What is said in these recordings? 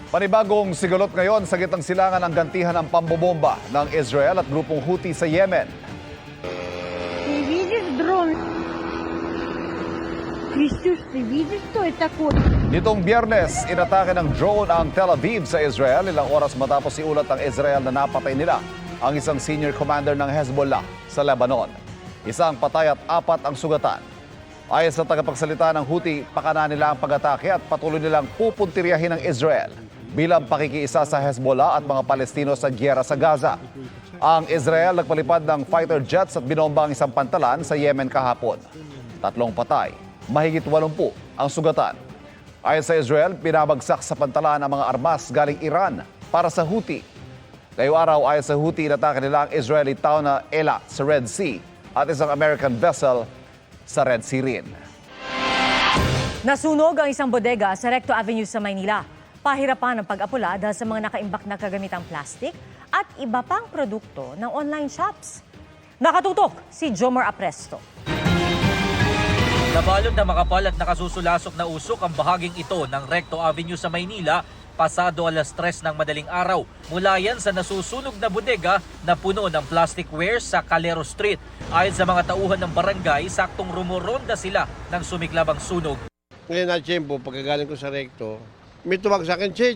Panibagong sigulot ngayon sa gitnang silangan ang gantihan ng pambobomba ng Israel at grupong Houthi sa Yemen. Ты видишь дрон? Крестюш, ты видишь, что это такое? Nitong Biyernes, inatake ng drone ang Tel Aviv sa Israel ilang oras matapos iulat ng Israel na napatay nila ang isang senior commander ng Hezbollah sa Lebanon. Isang patay at 4 ang sugatan. Ayon sa tagapagsalita ng Houthi, pakana nila ang pag-atake at patuloy nilang pupuntiryahin ng Israel bilang pakikiisa sa Hezbollah at mga Palestino sa giyera sa Gaza. Ang Israel nagpalipad ng fighter jets at binomba ang isang pantalan sa Yemen kahapon. 3 patay, mahigit 80 ang sugatan. Ayon sa Israel, pinabagsak sa pantalan ang mga armas galing Iran para sa Houthi. Ngayong araw, ayon sa Houthi, inatake nila ang Israeli town na Ela sa Red Sea at isang American vessel sa Red Sea rin. Nasunog ang isang bodega sa Recto Avenue sa Maynila. Pahirapan ang pag-apula dahil sa mga nakaimbak na kagamitang plastic at iba pang produkto ng online shops. Nakatutok si Jomar Apresto. Nabalot na makapal at nakasusulasok na usok ang bahaging ito ng Recto Avenue sa Maynila pasado 3:00 ng madaling araw. Mula yan sa nasusunog na bodega na puno ng plastic wares sa Calero Street. Ayon sa mga tauhan ng barangay, saktong rumoronda sila ng sumiklabang sunog. Ngayon na tiyempo, pagkagaling ko sa Recto, may tumawag sa akin, Che,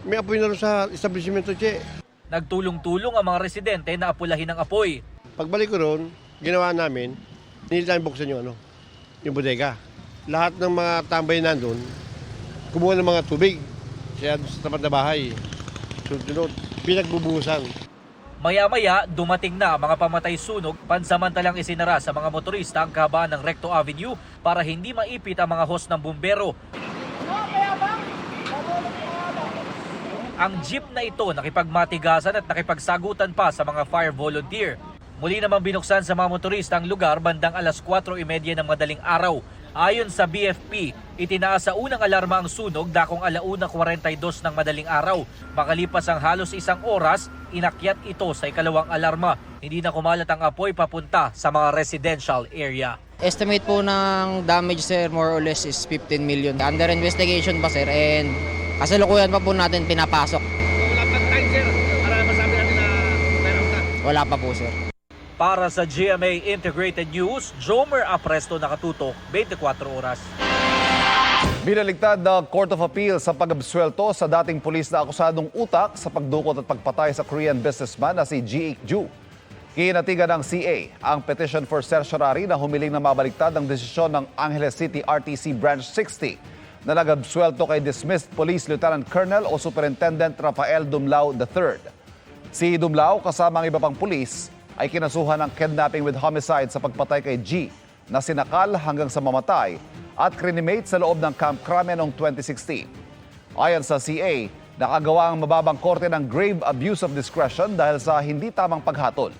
may apoy na rin sa establishmento, Che. Nagtulong-tulong ang mga residente na apulahin ang apoy. Pagbalik ko roon, ginawa namin, hindi namin buksan yung bodega. Lahat ng mga tambay nandun, kumuha ng mga tubig. Kaya sa tapat na bahay, sunod-sunod, pinagbubuhusan. Maya-maya, dumating na ang mga pamatay sunog, pansamantalang isinara sa mga motorista ang kahabaan ng Recto Avenue para hindi maipit ang mga hose ng bumbero. Ang jeep na ito nakipagmatigasan at nakipagsagutan pa sa mga fire volunteer. Muli namang binuksan sa mga motorista ang lugar bandang 4:30 ng madaling araw. Ayon sa BFP, itinaas sa unang alarma ang sunog dakong 1:42 ng madaling araw. Makalipas ang halos 1 oras, inakyat ito sa ikalawang alarma. Hindi na kumalat ang apoy papunta sa mga residential area. Estimate po ng damage, sir, more or less is 15 million. Under investigation pa, sir, and kasalukuyan pa po natin pinapasok. Wala pa time, sir, para masabi natin na meron na. Wala pa po, sir. Para sa GMA Integrated News, Jomer Apresto, nakatutok 24 oras. Binaligtad ng Court of Appeal sa pag-absuelto sa dating pulis na akusadong utak sa pagdukot at pagpatay sa Korean businessman na si Ji Ik-ju. Kinatigan ng CA ang petition for certiorari na humiling na mabaligtad ang desisyon ng Angeles City RTC Branch 60 na nag-absuelto kay dismissed Police Lieutenant Colonel o Superintendent Rafael Dumlao III. Si Dumlao kasama ang iba pang pulis ay kinasuhan ng kidnapping with homicide sa pagpatay kay G na sinakal hanggang sa mamatay at crinimate sa loob ng Camp Crame noong 2016. Ayon sa CA, nakagawa ang mababang korte ng grave abuse of discretion dahil sa hindi tamang paghatol.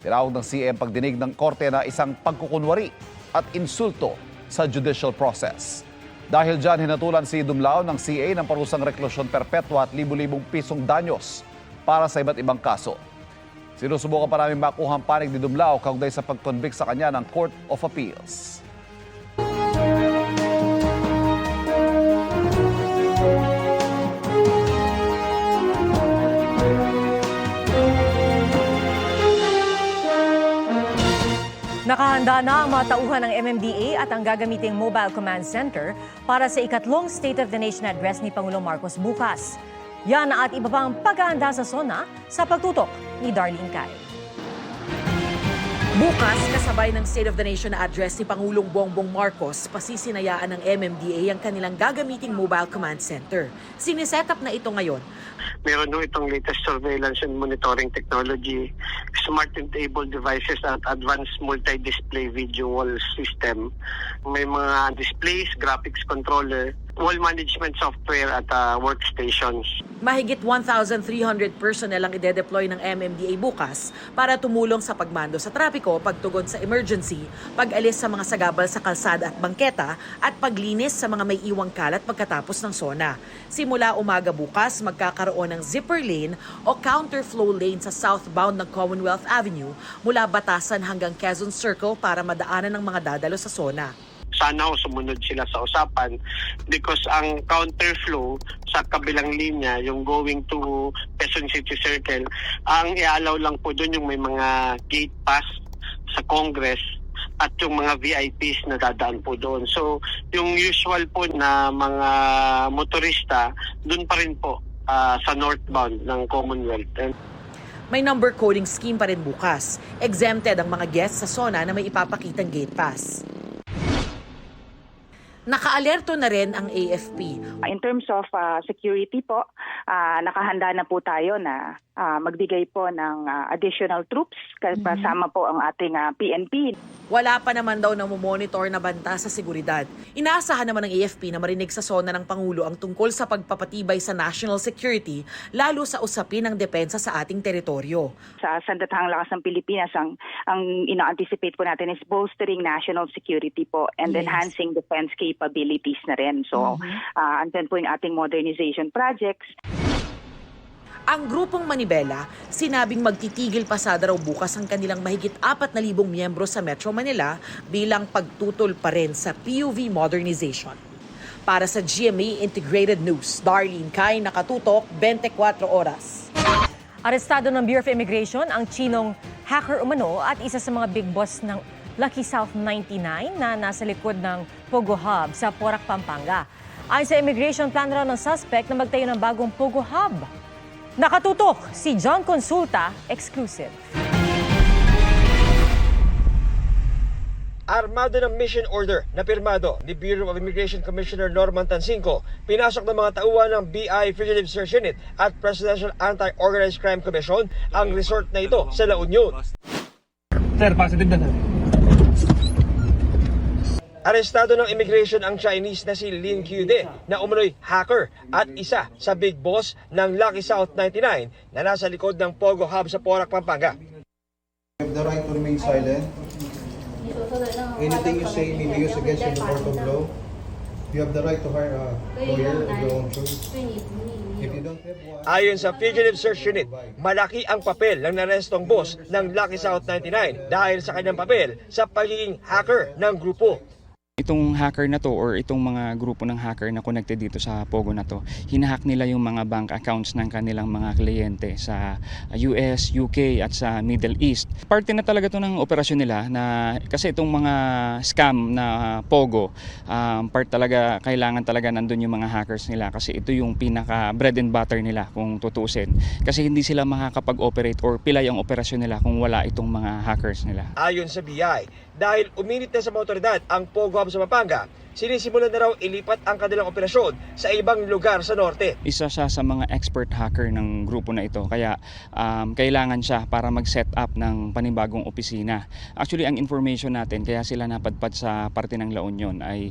Tinawag ng CA ang pagdinig ng korte na isang pagkukunwari at insulto sa judicial process. Dahil dyan, hinatulan si Dumlao ng CA ng parusang reklusyon perpetua at libu-libong pisong danyos para sa iba't ibang kaso. Sinusubukan pa namin makuha ang panig ni Dumlao kaugnay sa pag-convict sa kanya ng Court of Appeals. Nakahanda na ang mga tauhan ng MMDA at ang gagamiting Mobile Command Center para sa ikatlong State of the Nation Address ni Pangulong Marcos bukas. Yan at iba pang paghahanda sa SONA sa pagtutok ni Darlene Cay. Bukas, kasabay ng State of the Nation Address ni Pangulong Bongbong Marcos, pasisinayaan ng MMDA ang kanilang gagamiting Mobile Command Center. Siniset up na ito ngayon. Meron nung itong latest surveillance and monitoring technology, smart enabled devices at advanced multi-display visual system. May mga displays, graphics controller, wall management software at workstations. Mahigit 1,300 personnel ang ide-deploy ng MMDA bukas para tumulong sa pagmando sa trapiko, pagtugon sa emergency, pag-alis sa mga sagabal sa kalsada at bangketa, at paglinis sa mga may iwang kalat pagkatapos ng SONA. Simula umaga bukas, magkakaroon ng zipper lane o counterflow lane sa southbound ng Commonwealth Avenue mula Batasan hanggang Quezon Circle para madaanan ng mga dadalo sa SONA. sana ho sumunod sila sa usapan because ang counterflow sa kabilang linya, yung going to Quezon City Circle, ang i-allow lang po doon yung may mga gate pass sa Congress at yung mga VIPs na dadaan po doon. So, yung usual po na mga motorista, doon pa rin po sa northbound ng Commonwealth. And May number coding scheme pa rin bukas. Exempted ang mga guests sa zona na may ipapakitang gate pass. Nakaalerto na rin ang AFP. In terms of security po, nakahanda na po tayo na magbigay po ng additional troops kasama po ang ating PNP. Wala pa naman daw namomonitor na banta sa seguridad. Inaasahan naman ng AFP na marinig sa sona ng Pangulo ang tungkol sa pagpapatibay sa national security, lalo sa usapin ng depensa sa ating teritoryo. Sa Sandatahang Lakas ng Pilipinas, ang ina-anticipate po natin is bolstering national security po and enhancing defense capabilities na rin. So, andyan po yung ating modernization projects. Ang grupong Manibela, sinabing magtitigil pasada raw bukas ang kanilang mahigit 4,000 miyembro sa Metro Manila bilang pagtutol pa rin sa PUV modernization. Para sa GMA Integrated News, Darlene Kai, nakatutok, 24 oras. Arestado ng Bureau of Immigration ang Chinong hacker umano at isa sa mga big boss ng Lucky South 99 na nasa likod ng Pogo Hub sa Porac, Pampanga. Ayon sa immigration, plan raw ng suspect na magtayo ng bagong Pogo Hub. Nakatutok si John Consulta, exclusive. Armado ng mission order na pirmado ni Bureau of Immigration Commissioner Norman Tansinco, pinasok ng mga tauhan ng BI Fugitive Search Unit at Presidential Anti-Organized Crime Commission ang resort na ito sa La Union. Sir, positive na. Arestado ng immigration ang Chinese na si Lin Qiude na umunoy hacker at isa sa big boss ng Lucky South 99 na nasa likod ng Pogo Hub sa Porac, Pampanga. You have the right to remain silent. Anything you say may be used against you in the court of law. You have the right to hire a lawyer of your own choice. If you don't have one... Ayon sa Fugitive Search Unit, malaki ang papel ng narestong boss ng Lucky South 99 dahil sa kanyang papel sa pagiging hacker ng grupo. Itong hacker na to or itong mga grupo ng hacker na connected dito sa Pogo na to, hinahack nila yung mga bank accounts ng kanilang mga kliyente sa US, UK at sa Middle East. Parte na talaga to ng operasyon nila na kasi itong mga scam na Pogo, part talaga, kailangan talaga nandun yung mga hackers nila kasi ito yung pinaka bread and butter nila kung tutusin. Kasi hindi sila makakapag-operate or pilay ang operasyon nila kung wala itong mga hackers nila. Ayon sa BI, dahil uminit na sa mga otoridad ang Pogo Hub sa Pampanga, sinisimulan na raw ilipat ang kanilang operasyon sa ibang lugar sa norte. Isa siya sa mga expert hacker ng grupo na ito kaya kailangan siya para mag-set up ng panibagong opisina. Actually, ang information natin kaya sila napadpad sa parte ng La Union ay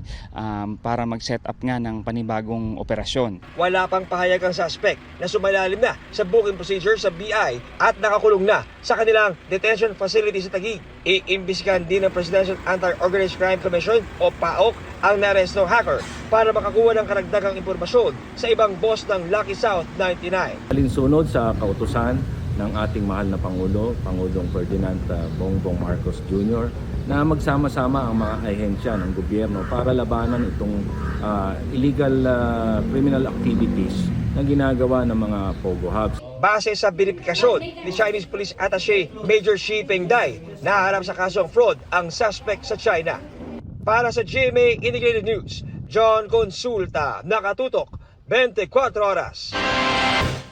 para mag-set up nga ng panibagong operasyon. Wala pang pahayag ang suspect na sumalalim na sa booking procedure sa BI at nakakulong na sa kanilang detention facility sa Taguig. Iimbestigahan din ng Presidential Anti-Organized Crime Commission o PAOC ang narestong hacker para makakuha ng karagdagang impormasyon sa ibang boss ng Lucky South 99. Alinsunod sa kautusan ng ating mahal na Pangulo, Pangulong Ferdinand Bongbong Marcos Jr., na magsama-sama ang mga ahensya ng gobyerno para labanan itong illegal criminal activities na ginagawa ng mga Pogo Hubs. Base sa verifikasyon ni Chinese Police Attaché Major Shi Pengdai, naharap sa kasong fraud ang suspect sa China. Para sa GMA Integrated News, John Consulta, nakatutok, 24 oras.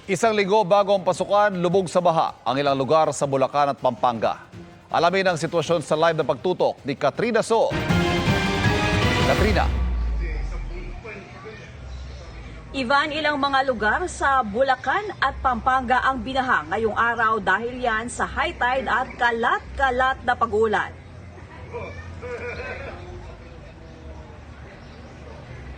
Isang linggo bago ang pasukan, lubog sa baha ang ilang lugar sa Bulacan at Pampanga. Alamin ang sitwasyon sa live na pagtutok ni Katrina So. Katrina. Ivan, ilang mga lugar sa Bulacan at Pampanga ang binaha ngayong araw dahil yan sa high tide at kalat-kalat na pag-ulan.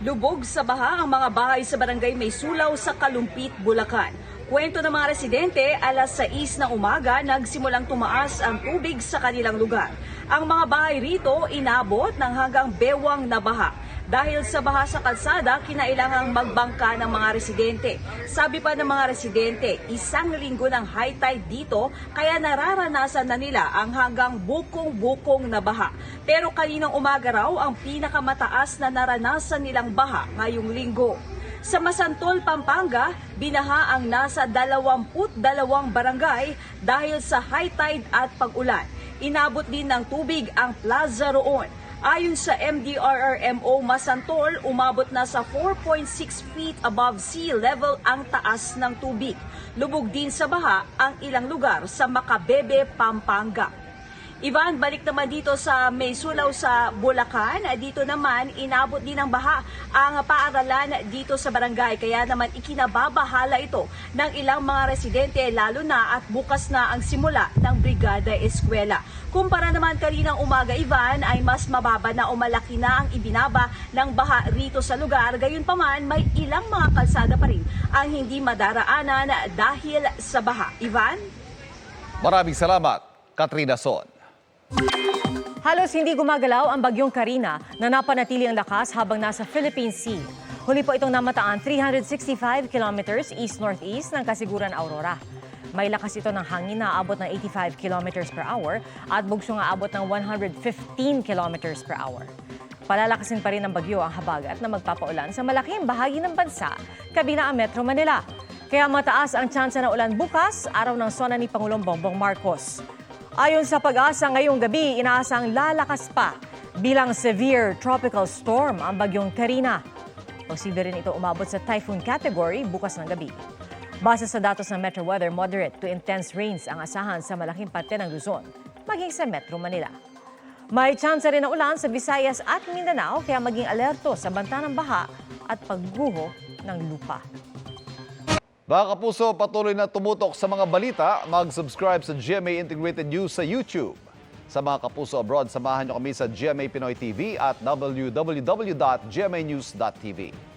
Lubog sa baha ang mga bahay sa barangay May Sulaw sa Kalumpit, Bulacan. Kwento ng mga residente, alas 6 ng umaga nagsimulang tumaas ang tubig sa kanilang lugar. Ang mga bahay rito inabot ng hanggang bewang na baha. Dahil sa baha sa kalsada, kinailangang magbangka ng mga residente. Sabi pa ng mga residente, 1 linggo ng high tide dito, kaya nararanasan na nila ang hanggang bukong-bukong na baha. Pero kaninang umaga raw ang pinakamataas na naranasan nilang baha ngayong linggo. Sa Masantol, Pampanga, binaha ang nasa 22 barangay dahil sa high tide at pag-ulan. Inabot din ng tubig ang plaza roon. Ayon sa MDRRMO Masantol, umabot na sa 4.6 feet above sea level ang taas ng tubig. Lubog din sa baha ang ilang lugar sa Macabebe, Pampanga. Ivan, balik naman dito sa may sulaw sa Bulacan. Dito naman, inabot din ng baha ang paaralan dito sa barangay. Kaya naman ikinababahala ito ng ilang mga residente, lalo na at bukas na ang simula ng Brigada Eskwela. Kumpara naman kaninang umaga, Ivan, ay mas mababa na o malaki na ang ibinaba ng baha rito sa lugar. Gayunpaman, may ilang mga kalsada pa rin ang hindi madaraanan dahil sa baha. Ivan? Maraming salamat, Katrina Son. Halos hindi gumagalaw ang bagyong Karina na napanatili ang lakas habang nasa Philippine Sea. Huli po itong namataan 365 kilometers east-northeast ng Kasiguran, Aurora. May lakas ito ng hangin na aabot ng 85 kilometers per hour at bugso nga abot ng 115 kilometers per hour. Palalakasin pa rin ng bagyo ang habagat na magpapaulan sa malaking bahagi ng bansa, kabila ang Metro Manila. Kaya mataas ang tsansa na ulan bukas, araw ng sona ni Pangulong Bongbong Marcos. Ayon sa Pag-asa, ngayong gabi, inaasang lalakas pa bilang severe tropical storm ang bagyong Karina. Posible rin ito umabot sa typhoon category bukas ng gabi. Base sa datos ng Metro Weather, moderate to intense rains ang asahan sa malaking parte ng Luzon, maging sa Metro Manila. May tsansa rin na ulan sa Visayas at Mindanao, kaya maging alerto sa banta ng baha at pagguho ng lupa. Mga kapuso, patuloy na tumutok sa mga balita. Mag-subscribe sa GMA Integrated News sa YouTube. Sa mga kapuso abroad, samahan niyo kami sa GMA Pinoy TV at www.gmanews.tv.